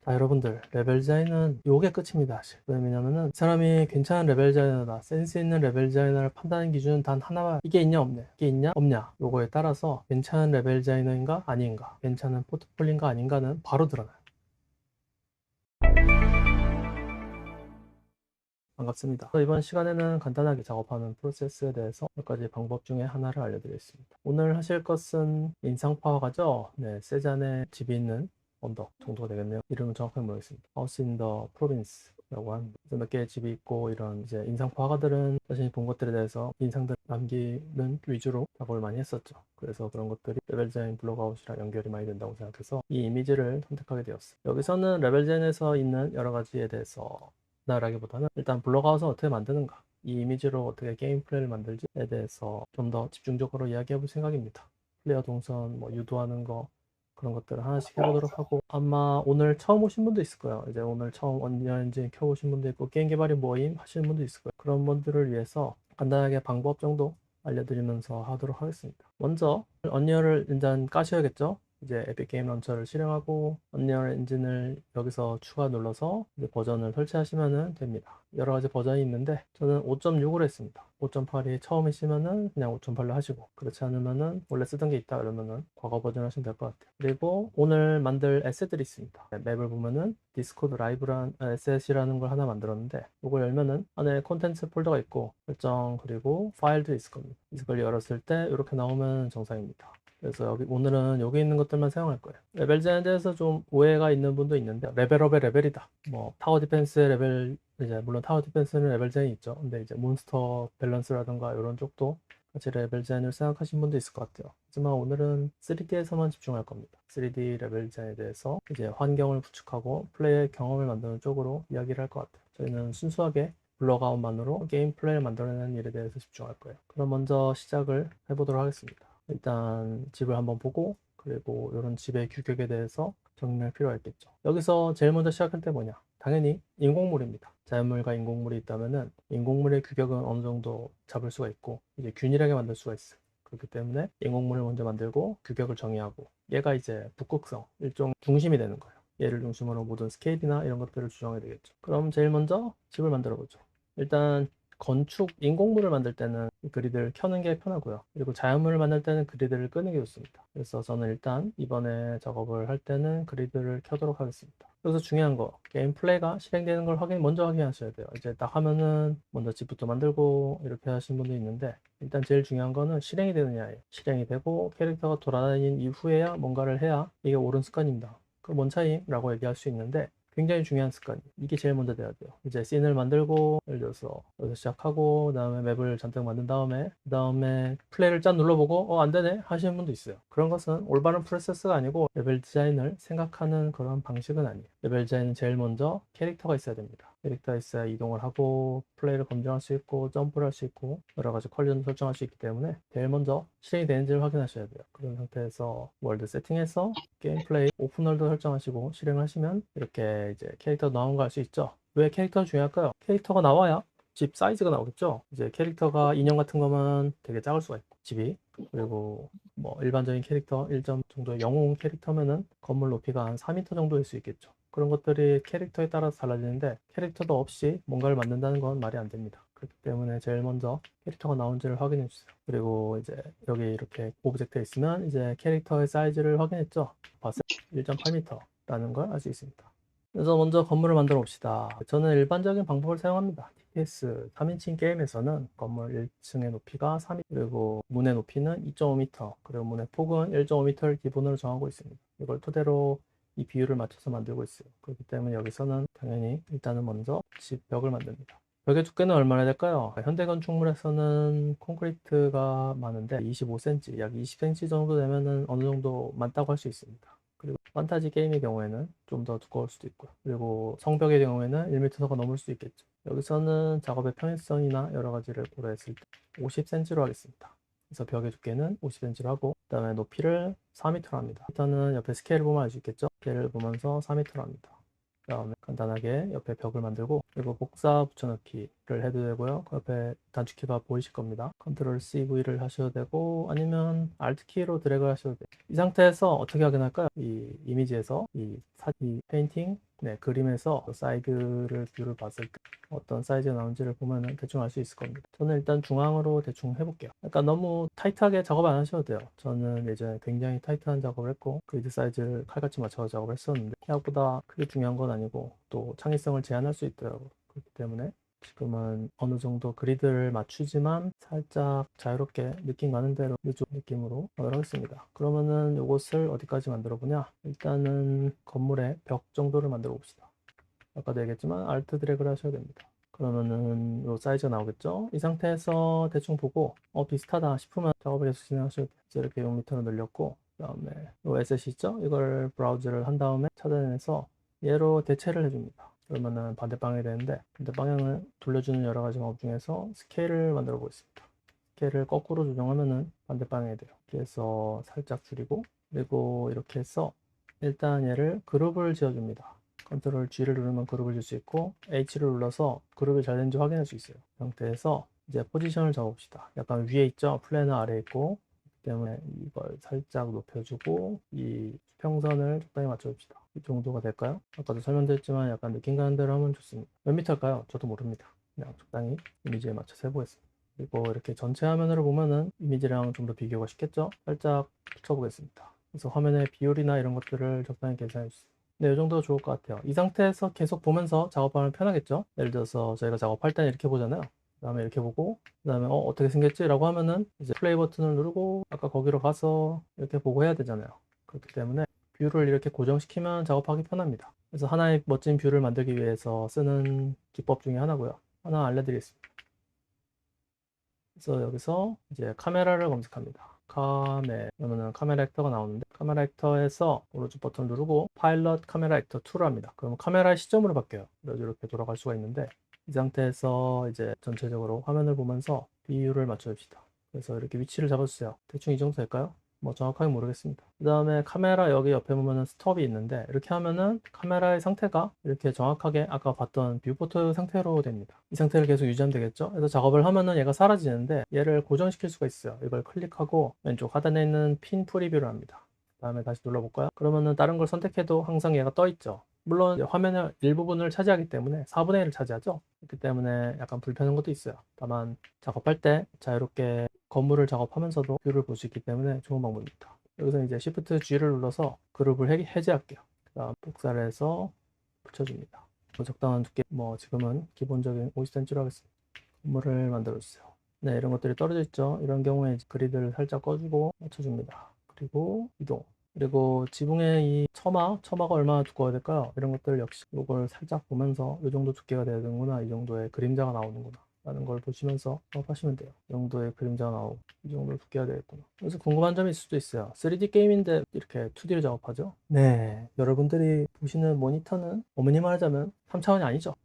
자, 여러분들, 레벨 디자인은 요게 끝입니다. 사실. 왜냐면은 사람이 괜찮은 레벨 디자이너다, 센스 있는 레벨 디자이너를 판단하는 기준은 단 하나만, 이게 있냐 없냐, 이게 있냐 없냐, 요거에 따라서 괜찮은 레벨 디자이너인가 아닌가, 괜찮은 포트폴리오인가 아닌가는 바로 드러나요. 반갑습니다. 이번 시간에는 간단하게 작업하는 프로세스에 대해서 몇 가지 방법 중에 하나를 알려드리겠습니다. 오늘 하실 것은 인상파화가죠. 네, 세잔의 집이 있는 언덕 정도가 되겠네요. 이름은 정확하게 모르겠습니다. House in the Province라고 하는 몇 개의 집이 있고, 이런 이제 인상파화가들은 자신이 본 것들에 대해서 인상들 남기는 위주로 작업을 많이 했었죠. 그래서 그런 것들이 레벨 디자인 블록아웃이랑 연결이 많이 된다고 생각해서 이 이미지를 선택하게 되었어요. 여기서는 레벨 디자인에서 있는 여러 가지에 대해서 라기보다는 일단 블록아웃은 어떻게 만드는가, 이 이미지로 어떻게 게임 플레이를 만들지에 대해서 좀 더 집중적으로 이야기해 볼 생각입니다. 플레이어 동선 뭐 유도하는 거, 그런 것들을 하나씩 해보도록 하고, 아마 오늘 처음 오신 분도 있을 거예요. 이제 오늘 처음 언리얼 엔진 켜보신 분도 있고, 게임 개발이 모임 하시는 분도 있을 거예요. 그런 분들을 위해서 간단하게 방법 정도 알려드리면서 하도록 하겠습니다. 먼저 언리얼을 일단 까셔야겠죠. 이제 에픽 게임 런처를 실행하고 언리얼 엔진을 여기서 추가 눌러서 이제 버전을 설치하시면 됩니다. 여러 가지 버전이 있는데 저는 5.6으로 했습니다. 5.8이 처음이시면은 그냥 5.8로 하시고, 그렇지 않으면은 원래 쓰던 게 있다 그러면은 과거 버전 하시면 될 것 같아요. 그리고 오늘 만들 에셋들이 있습니다. 맵을 보면은 디스코드 라이브란 에셋이라는 걸 하나 만들었는데, 이걸 열면은 안에 콘텐츠 폴더가 있고 설정, 그리고 파일도 있을 겁니다. 이걸 열었을 때 이렇게 나오면 정상입니다. 그래서 오늘은 여기 있는 것들만 사용할 거예요. 레벨 디자인에 대해서 좀 오해가 있는 분도 있는데, 레벨업의 레벨이다, 뭐 타워 디펜스의 레벨, 이제 물론 타워 디펜스는 레벨 디자인이 있죠. 근데 이제 몬스터 밸런스라든가 이런 쪽도 같이 레벨 디자인을 생각하신 분도 있을 것 같아요. 하지만 오늘은 3D에서만 집중할 겁니다. 3D 레벨 디자인에 대해서 이제 환경을 구축하고 플레이의 경험을 만드는 쪽으로 이야기를 할 것 같아요. 저희는 순수하게 블록아웃만으로 게임 플레이를 만들어내는 일에 대해서 집중할 거예요. 그럼 먼저 시작을 해보도록 하겠습니다. 일단 집을 한번 보고, 그리고 이런 집의 규격에 대해서 정리할 필요가 있겠죠. 여기서 제일 먼저 시작할 때 뭐냐, 당연히 인공물입니다. 자연물과 인공물이 있다면은 인공물의 규격은 어느 정도 잡을 수가 있고, 이제 균일하게 만들 수가 있어요. 그렇기 때문에 인공물을 먼저 만들고 규격을 정의하고, 얘가 이제 북극성, 일종 중심이 되는 거예요. 얘를 중심으로 모든 스케일이나 이런 것들을 조정해야 되겠죠. 그럼 제일 먼저 집을 만들어 보죠. 일단 건축 인공물을 만들 때는 그리드를 켜는 게 편하고요. 그리고 자연물을 만들 때는 그리드를 끄는 게 좋습니다. 그래서 저는 일단 이번에 작업을 할 때는 그리드를 켜도록 하겠습니다. 여기서 중요한 거, 게임 플레이가 실행되는 걸 먼저 확인하셔야 돼요. 이제 딱 하면은 먼저 집부터 만들고 이렇게 하시는 분도 있는데, 일단 제일 중요한 거는 실행이 되느냐예요. 실행이 되고 캐릭터가 돌아다닌 이후에야 뭔가를 해야 이게 옳은 습관입니다. 그럼 뭔 차이라고 얘기할 수 있는데, 굉장히 중요한 습관이, 이게 제일 먼저 돼야 돼요. 이제 씬을 만들고, 예를 들어서 여기서 시작하고, 그 다음에 맵을 잔뜩 만든 다음에, 그 다음에 플레이를 짠 눌러보고 안 되네 하시는 분도 있어요. 그런 것은 올바른 프로세스가 아니고 레벨 디자인을 생각하는 그런 방식은 아니에요. 레벨 디자인은 제일 먼저 캐릭터가 있어야 됩니다. 캐릭터가 있어야 이동을 하고 플레이를 검증할 수 있고 점프를 할 수 있고 여러 가지 컬리전도 설정할 수 있기 때문에 제일 먼저 실행이 되는지를 확인하셔야 돼요. 그런 상태에서 월드 세팅해서 게임 플레이 오픈월드 설정하시고 실행하시면 이렇게 이제 캐릭터 나온 거 알 수 있죠. 왜 캐릭터가 중요할까요? 캐릭터가 나와야 집 사이즈가 나오겠죠. 이제 캐릭터가 인형 같은 거면 되게 작을 수가 있고, 집이. 그리고 뭐 일반적인 캐릭터 1점 정도의 영웅 캐릭터면은 건물 높이가 한 4m 정도일 수 있겠죠. 그런 것들이 캐릭터에 따라서 달라지는데, 캐릭터도 없이 뭔가를 만든다는 건 말이 안 됩니다. 그렇기 때문에 제일 먼저 캐릭터가 나온지를 확인해 주세요. 그리고 이제 여기 이렇게 오브젝트에 있으면 이제 캐릭터의 사이즈를 확인했죠. 봤을 때 1.8m라는 걸 알 수 있습니다. 그래서 먼저 건물을 만들어 봅시다. 저는 일반적인 방법을 사용합니다. TPS 3인칭 게임에서는 건물 1층의 높이가 3m, 그리고 문의 높이는 2.5m, 그리고 문의 폭은 1.5m를 기본으로 정하고 있습니다. 이걸 토대로 이 비율을 맞춰서 만들고 있어요. 그렇기 때문에 여기서는 당연히 일단은 먼저 집 벽을 만듭니다. 벽의 두께는 얼마나 될까요? 현대 건축물에서는 콘크리트가 많은데 25cm, 약 20cm 정도 되면은 어느 정도 많다고 할 수 있습니다. 그리고 판타지 게임의 경우에는 좀 더 두꺼울 수도 있고요. 그리고 성벽의 경우에는 1m가 넘을 수도 있겠죠. 여기서는 작업의 편의성이나 여러 가지를 고려했을 때 50cm로 하겠습니다. 그래서 벽의 두께는 50cm로 하고, 그 다음에 높이를 4m로 합니다. 일단은 옆에 스케일을 보면 알 수 있겠죠. 스케일을 보면서 4m로 합니다. 그 다음에 간단하게 옆에 벽을 만들고, 그리고 복사 붙여넣기를 해도 되고요. 그 옆에 단축키가 보이실 겁니다. 컨트롤 CV를 하셔도 되고, 아니면 Alt키로 드래그 하셔도 돼요. 이 상태에서 어떻게 확인할까요? 이 이미지에서 이 페인팅 네, 그림에서 사이드를 뷰를 봤을 때 어떤 사이즈가 나오는지를 보면 대충 알 수 있을 겁니다. 저는 일단 중앙으로 대충 해볼게요. 약간 너무 타이트하게 작업 안 하셔도 돼요. 저는 예전에 굉장히 타이트한 작업을 했고 그리드 사이즈를 칼같이 맞춰서 작업을 했었는데 생각보다 크게 중요한 건 아니고 또 창의성을 제한할 수 있더라고요. 그렇기 때문에 지금은 어느 정도 그리드를 맞추지만 살짝 자유롭게 느낌 가는 대로 이쪽 느낌으로 하겠습니다. 그러면은 이것을 어디까지 만들어 보냐? 일단은 건물의 벽 정도를 만들어 봅시다. 아까도 얘기했지만 알트 드래그를 하셔야 됩니다. 그러면은 이 사이즈가 나오겠죠? 이 상태에서 대충 보고 비슷하다 싶으면 작업을 계속 진행하셔도 돼요. 이제 이렇게 6m로 늘렸고 그 다음에 이 에셋이 있죠? 이걸 브라우즈를 한 다음에 찾아내서 얘로 대체를 해줍니다. 그러면은 반대 방향이 되는데 반대 방향을 돌려주는 여러 가지 방법 중에서 스케일을 만들어 보겠습니다. 스케일을 거꾸로 조정하면은 반대 방향이 돼요. 그래서 살짝 줄이고 그리고 이렇게 해서 일단 얘를 그룹을 지어줍니다. 컨트롤 G를 누르면 그룹을 줄 수 있고 H를 눌러서 그룹이 잘 되는지 확인할 수 있어요. 이 상태에서 이제 포지션을 잡아봅시다. 약간 위에 있죠? 플래너 아래에 있고 때문에 이걸 살짝 높여주고 이 수평선을 적당히 맞춰줍시다. 이 정도가 될까요? 아까도 설명드렸지만 약간 느낌 가는 대로 하면 좋습니다. 몇 미터일까요? 저도 모릅니다. 그냥 적당히 이미지에 맞춰서 해보겠습니다. 그리고 이렇게 전체 화면으로 보면은 이미지랑 좀 더 비교가 쉽겠죠? 살짝 붙여보겠습니다. 그래서 화면의 비율이나 이런 것들을 적당히 계산해 주세요. 네, 이 정도가 좋을 것 같아요. 이 상태에서 계속 보면서 작업하면 편하겠죠? 예를 들어서 저희가 작업할 때는 이렇게 보잖아요. 그 다음에 이렇게 보고 그 다음에 어떻게 생겼지? 라고 하면은 이제 플레이 버튼을 누르고 아까 거기로 가서 이렇게 보고 해야 되잖아요. 그렇기 때문에 뷰를 이렇게 고정시키면 작업하기 편합니다. 그래서 하나의 멋진 뷰를 만들기 위해서 쓰는 기법 중에 하나고요. 하나 알려드리겠습니다. 그래서 여기서 이제 카메라를 검색합니다. 그러면은 카메라 액터가 나오는데 카메라 액터에서 오른쪽 버튼 누르고 파일럿 카메라 액터 2로 합니다. 그러면 카메라의 시점으로 바뀌어요. 그래서 이렇게 돌아갈 수가 있는데 이 상태에서 이제 전체적으로 화면을 보면서 비율을 맞춰줍시다. 그래서 이렇게 위치를 잡아주세요. 대충 이 정도 될까요? 뭐 정확하게 모르겠습니다. 그 다음에 카메라 여기 옆에 보면은 스톱이 있는데 이렇게 하면은 카메라의 상태가 이렇게 정확하게 아까 봤던 뷰포트 상태로 됩니다. 이 상태를 계속 유지하면 되겠죠? 그래서 작업을 하면은 얘가 사라지는데 얘를 고정시킬 수가 있어요. 이걸 클릭하고 왼쪽 하단에 있는 핀 프리뷰를 합니다. 그 다음에 다시 눌러볼까요? 그러면은 다른 걸 선택해도 항상 얘가 떠 있죠. 물론 화면의 일부분을 차지하기 때문에 4분의 1을 차지하죠. 그렇기 때문에 약간 불편한 것도 있어요. 다만 작업할 때 자유롭게 건물을 작업하면서도 뷰를 볼 수 있기 때문에 좋은 방법입니다. 여기서 이제 Shift G를 눌러서 그룹을 해제할게요. 그 다음 복사를 해서 붙여줍니다. 적당한 두께, 뭐 지금은 기본적인 50cm로 하겠습니다. 건물을 만들어 주세요. 네, 이런 것들이 떨어져 있죠. 이런 경우에 그리드를 살짝 꺼주고 맞춰줍니다. 그리고 이동. 그리고 지붕의 이 처마가 얼마나 두꺼워야 될까요? 이런 것들 역시 이걸 살짝 보면서 이 정도 두께가 돼야 되는구나, 이 정도의 그림자가 나오는구나 라는 걸 보시면서 작업하시면 돼요. 이 정도의 그림자가 나오고 이 정도 두께가 되겠구나. 그래서 궁금한 점이 있을 수도 있어요. 3D 게임인데 이렇게 2D를 작업하죠? 네, 여러분들이 보시는 모니터는 어머니 말하자면 3차원이 아니죠.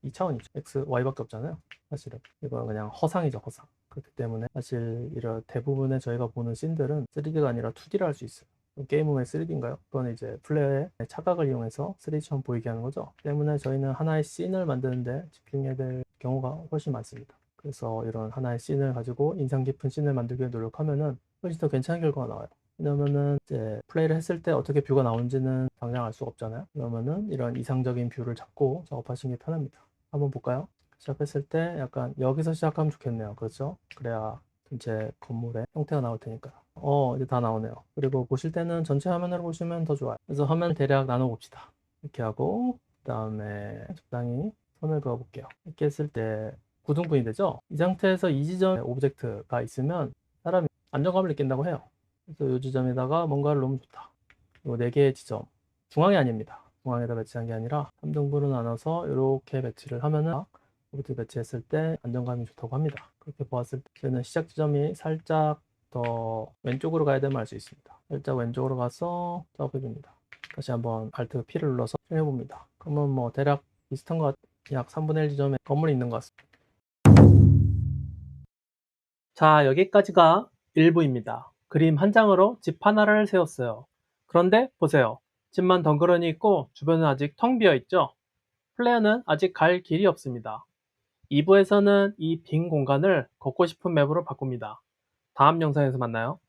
2차원이죠. X, Y밖에 없잖아요. 사실은 이건 그냥 허상이죠, 허상. 그렇기 때문에 사실 이런 대부분의 저희가 보는 씬들은 3D가 아니라 2D를 할 수 있어요. 게임은 왜 3D인가요? 그건 이제 플레이어의 차각을 이용해서 3D처럼 보이게 하는 거죠. 때문에 저희는 하나의 씬을 만드는데 집중해야 될 경우가 훨씬 많습니다. 그래서 이런 하나의 씬을 가지고 인상 깊은 씬을 만들기 위해 노력하면은 훨씬 더 괜찮은 결과가 나와요. 왜냐면은 이제 플레이를 했을 때 어떻게 뷰가 나오는지는 당장 알 수가 없잖아요. 그러면은 이런 이상적인 뷰를 잡고 작업하시는 게 편합니다. 한번 볼까요? 시작했을 때 약간 여기서 시작하면 좋겠네요. 그렇죠? 그래야 전체 건물의 형태가 나올 테니까. 이제 다 나오네요. 그리고 보실 때는 전체 화면으로 보시면 더 좋아요. 그래서 화면 대략 나눠 봅시다. 이렇게 하고 그 다음에 적당히 선을 그어 볼게요. 이렇게 했을 때 9등분이 되죠? 이 상태에서 이 지점에 오브젝트가 있으면 사람이 안정감을 느낀다고 해요. 그래서 이 지점에다가 뭔가를 놓으면 좋다. 요 4개의 지점. 중앙이 아닙니다. 중앙에다 배치한 게 아니라 3등분으로 나눠서 이렇게 배치를 하면은 오브젝트 배치했을 때 안정감이 좋다고 합니다. 그렇게 보았을 때 저는 시작 지점이 살짝 더 왼쪽으로 가야 됨을 알 수 있습니다. 살짝 왼쪽으로 가서 작업해 줍니다. 다시 한번 Alt P를 눌러서 해 봅니다. 그러면 뭐 대략 비슷한 것 약 3분의 1 지점에 건물이 있는 것 같습니다. 자, 여기까지가 일부입니다. 그림 한 장으로 집 하나를 세웠어요. 그런데 보세요. 집만 덩그러니 있고 주변은 아직 텅 비어 있죠? 플레이어는 아직 갈 길이 없습니다. 2부에서는 이 빈 공간을 걷고 싶은 맵으로 바꿉니다. 다음 영상에서 만나요.